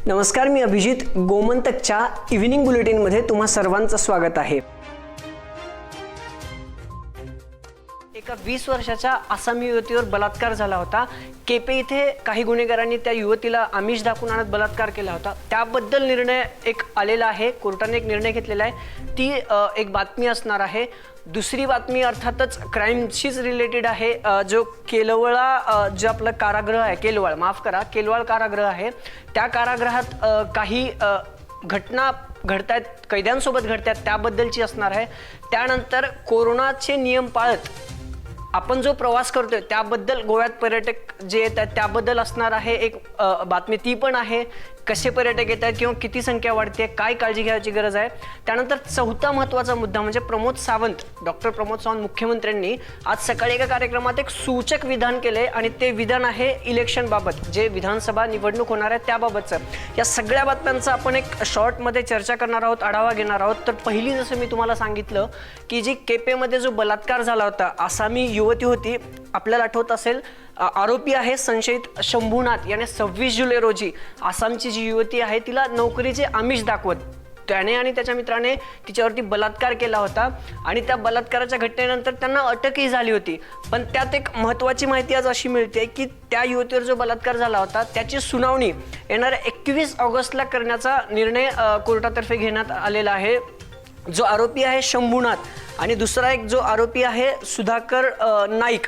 नमस्कार, मी अभिजित. गोमंतकच्या इव्हिनिंग बुलेटिनमध्ये तुम्हा सर्वांचं स्वागत आहे. एका 20 वर्षाच्या आसामी युवतीवर बलात्कार झाला होता. केपे इथे काही गुन्हेगारांनी त्या युवतीला आमिष दाखवून आणत बलात्कार केला होता. त्याबद्दल निर्णय एक आलेला आहे. कोर्टाने एक निर्णय घेतलेला आहे. ती एक बातमी असणार आहे. दुसरी बातमी अर्थातच क्राईमशीच रिलेटेड आहे. जो केलवळा जो आपलं कारागृह आहे, केलवाळ कारागृह आहे, त्या कारागृहात काही घटना घडतायत, कैद्यांसोबत घडतायत, त्याबद्दलची असणार आहे. त्यानंतर कोरोनाचे नियम पाळत आपण जो प्रवास करतोय त्याबद्दल, गोव्यात पर्यटक जे येतात त्याबद्दल असणार आहे एक बातमी. ती पण आहे. कसे पर्यटक येत आहेत किंवा किती संख्या वाढते, काय काळजी घ्यायची गरज आहे. त्यानंतर चौथा महत्त्वाचा मुद्दा म्हणजे डॉक्टर प्रमोद सावंत मुख्यमंत्र्यांनी आज सकाळी एका कार्यक्रमात एक सूचक विधान केले आणि ते विधान आहे इलेक्शन बाबत, जे विधानसभा निवडणूक होणार आहे त्याबाबतचं. या सगळ्या बातम्यांचा आपण एक शॉर्टमध्ये चर्चा करणार आहोत, आढावा घेणार आहोत. तर पहिली, जसं मी तुम्हाला सांगितलं की जी केपेमध्ये जो बलात्कार झाला होता, आसामी युवती होती, आपल्याला आठवत असेल, आरोपी आहे संशयित शंभूनाथ याने 26 जुलै रोजी आसामची जी युवती आहे तिला नोकरीचे आमिष दाखवत त्याने आणि त्याच्या मित्राने तिच्यावरती बलात्कार केला होता आणि त्या बलात्काराच्या घटनेनंतर त्यांना अटकही झाली होती. पण त्यात एक महत्त्वाची माहिती आज अशी मिळते की त्या युवतीवर जो बलात्कार झाला होता त्याची सुनावणी येणाऱ्या 21 ऑगस्टला करण्याचा निर्णय कोर्टातर्फे घेण्यात आलेला आहे. जो आरोपी आहे शंभूनाथ आणि दुसरा एक जो आरोपी आहे सुधाकर नाईक,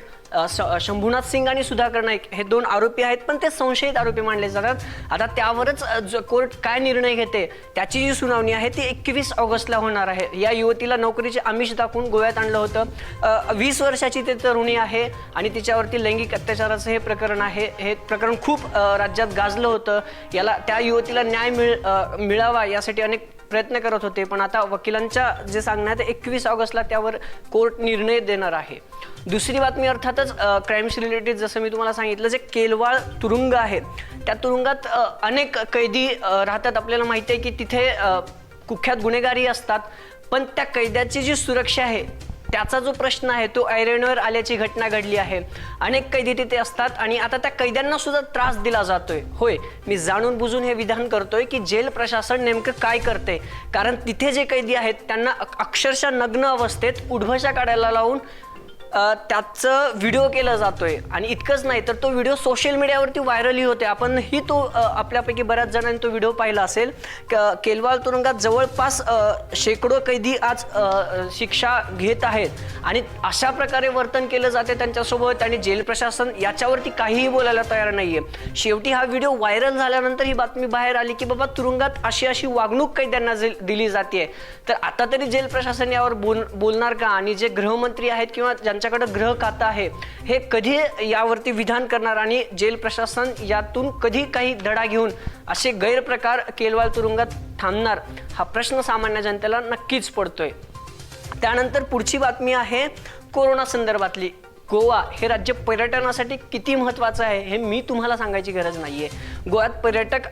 शंभूनाथ सिंग आणि सुधाकर नाईक हे दोन आरोपी आहेत, पण ते संशयित आरोपी मानले जातात. आता त्यावरच कोर्ट काय निर्णय घेते त्याची जी सुनावणी आहे ती 21 ऑगस्टला होणार आहे. या युवतीला नोकरीचे आमिष दाखवून गोव्यात आणलं होतं. 20 वर्षाची ते तरुणी आहे आणि तिच्यावरती लैंगिक अत्याचाराचं हे प्रकरण आहे. हे प्रकरण खूप राज्यात गाजलं होतं. याला त्या युवतीला न्याय मिळावा यासाठी अनेक प्रयत्न करत होते, पण आता वकिलांच्या जे सांगण्यात 21 ऑगस्टला त्यावर कोर्ट निर्णय देणार आहे. दुसरी बातमी अर्थातच क्राईमशी रिलेटेड, जसं मी तुम्हाला सांगितलं, जे केलवाळ तुरुंग आहे त्या तुरुंगात अनेक कैदी राहतात. आपल्याला माहिती आहे की तिथे कुख्यात गुन्हेगारी असतात, पण त्या कैद्याची जी सुरक्षा आहे त्याचा जो प्रश्न आहे तो ऐरणीवर आल्याची घटना घडली आहे. अनेक कैदी तिथे असतात आणि आता त्या कैद्यांना सुद्धा त्रास दिला जातोय. होय, मी जाणून बुजून हे विधान करतोय की जेल प्रशासन नेमकं काय करते, कारण तिथे जे कैदी आहेत त्यांना अक्षरशः नग्न अवस्थेत उठबशा काढायला लावून त्याचं व्हिडिओ केला जातोय. आणि इतकंच नाही तर तो व्हिडिओ सोशल मीडियावरती व्हायरलही होते. आपणही तो आपल्यापैकी बऱ्याच जणांनी तो व्हिडिओ पाहिला असेल. केलवाळ तुरुंगात जवळपास शेकडो कैदी आज शिक्षा घेत आहेत आणि अशा प्रकारे वर्तन केलं जाते त्यांच्यासोबत आणि जेल प्रशासन याच्यावरती काहीही बोलायला तयार नाहीये. शेवटी हा व्हिडिओ व्हायरल झाल्यानंतर ही बातमी बाहेर आली की बाबा तुरुंगात अशी वागणूक कैद्यांना दिली जाते. तर आता तरी जेल प्रशासन यावर बोलणार का, आणि जे गृहमंत्री आहेत किंवा ज्यांच्याकडे गृह खातं आहे हे कधी यावरती विधान करणार आणि जेल प्रशासन यातून कधी काही धडा घेऊन असे गैरप्रकार केलवाळ तुरुंगात थांबणार, हा प्रश्न सामान्य जनतेला नक्कीच पडतोय. त्यानंतर पुढची बातमी आहे कोरोना संदर्भातली. गोवा हे राज्य पर्यटनासाठी किती महत्त्वाचं आहे हे मी तुम्हाला सांगायची गरज नाहीये. गोव्यात पर्यटक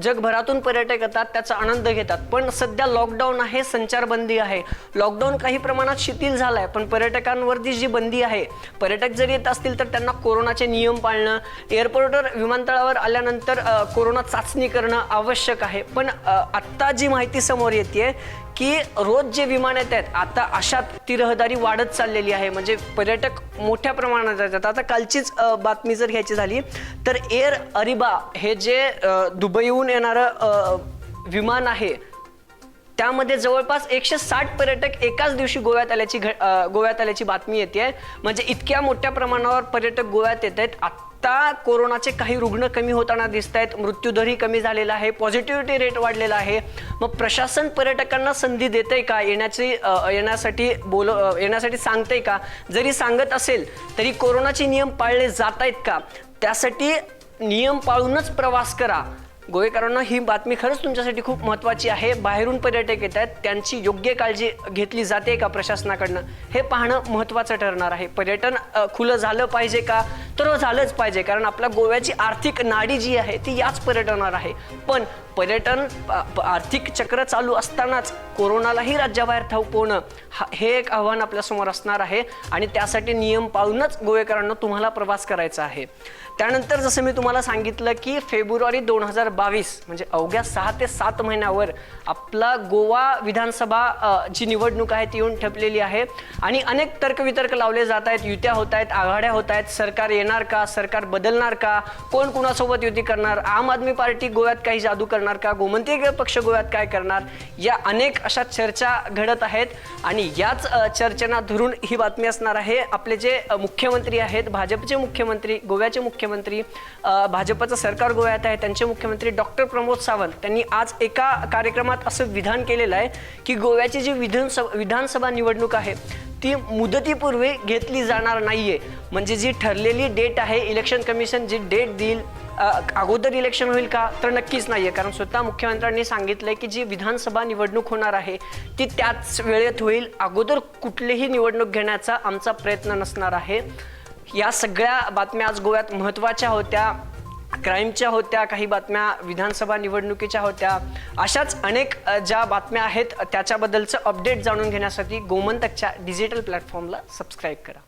जगभरातून पर्यटक येतात, त्याचा आनंद घेतात. पण सध्या लॉकडाऊन आहे, संचारबंदी आहे. लॉकडाऊन काही प्रमाणात शिथिल झालाय, पण पर्यटकांवरती जी बंदी आहे, पर्यटक जर येत असतील तर त्यांना कोरोनाचे नियम पाळणं, एअरपोर्टवर विमानतळावर आल्यानंतर कोरोना चाचणी करणं आवश्यक आहे. पण आत्ता जी माहिती समोर येते की रोज जे विमान येत आहेत आता अशात ती रहदारी वाढत चाललेली आहे. म्हणजे पर्यटक मोठ्या प्रमाणात येतात. आता कालचीच बातमी जर घ्यायची झाली तर एअर अरिबा हे जे दुबईहून येणारं विमान आहे त्यामध्ये जवळपास 160 पर्यटक एकाच दिवशी गोव्यात आल्याची बातमी येते. म्हणजे इतक्या मोठ्या प्रमाणावर पर्यटक गोव्यात येत आहेत. आता कोरोनाचे काही रुग्ण कमी होताना दिसत आहेत, मृत्यूदरही कमी झालेला आहे, पॉझिटिव्हिटी रेट वाढलेला आहे. मग प्रशासन पर्यटकांना संधी देतंय का, येण्यासाठी सांगतंय का? जरी सांगत असेल तरी कोरोनाचे नियम पाळले जात आहेत का? त्यासाठी नियम पाळूनच प्रवास करा. गोवेकरांना ही बातमी खरंच तुमच्यासाठी खूप महत्त्वाची आहे. बाहेरून पर्यटक येत आहेत, त्यांची योग्य काळजी घेतली जाते का प्रशासनाकडनं हे पाहणं महत्त्वाचं ठरणार आहे. पर्यटन खुलं झालं पाहिजे का, तर झालंच पाहिजे, कारण आपल्या गोव्याची आर्थिक नाडी जी आहे ती याच पर्यटनावर आहे. पण पर्यटन आर्थिक चक्र चालू असतानाच कोरोनालाही राज्याबाहेर थांबवणं हे एक आव्हान आपल्यासमोर असणार आहे आणि त्यासाठी नियम पाळूनच गोवेकरांना तुम्हाला प्रवास करायचा आहे. त्यानंतर जसं मी तुम्हाला सांगितलं की फेब्रुवारी 2022 म्हणजे अवघ्या 6 ते 7 महिन्यावर आपला गोवा विधानसभा जी निवडणूक आहे ती येऊन ठेपलेली आहे आणि अनेक तर्कवितर्क लावले जात आहेत, युत्या होत आहेत, आघाड्या होत आहेत, सरकार येणार का, सरकार बदलणार का, कोण कुणासोबत युती करणार, आम आदमी पार्टी गोव्यात काही जादू करणार का, गोमंतक पक्ष गोव्यात काय करणार, या अनेक अशा चर्चा घडत आहेत आणि याच चर्चेना धरून ही बातमी असणार आहे. आपले जे मुख्यमंत्री आहेत, भाजपचे मुख्यमंत्री, गोव्याचे मुख्यमंत्री, भाजपचं सरकार गोव्यात आहे, त्यांचे मुख्यमंत्री डॉक्टर प्रमोद सावंत त्यांनी आज एका कार्यक्रमात असं विधान केलेलं आहे की गोव्याची जी विधानसभा निवडणूक आहे ती मुदतीपूर्वी घेतली जाणार नाहीये. म्हणजे जी ठरलेली डेट आहे, इलेक्शन कमिशन जी डेट देईल अगोदर इलेक्शन होईल का, तर नक्कीच नाहीये. कारण स्वतः मुख्यमंत्र्यांनी सांगितलंय की जी विधानसभा निवडणूक होणार आहे ती त्याच वेळेत होईल, अगोदर कुठलीही निवडणूक घेण्याचा आमचा प्रयत्न नसणार आहे. या सगळ्या बातम्या आज गोव्यात महत्त्वाच्या होत्या, क्राईमच्या होत्या, काही बातम्या विधानसभा निवडणुकीच्या होत्या. अशाच अनेक ज्या बातम्या आहेत त्याच्याबद्दलचं अपडेट जाणून घेण्यासाठी गोमंतकच्या डिजिटल प्लॅटफॉर्मला सबस्क्राईब करा.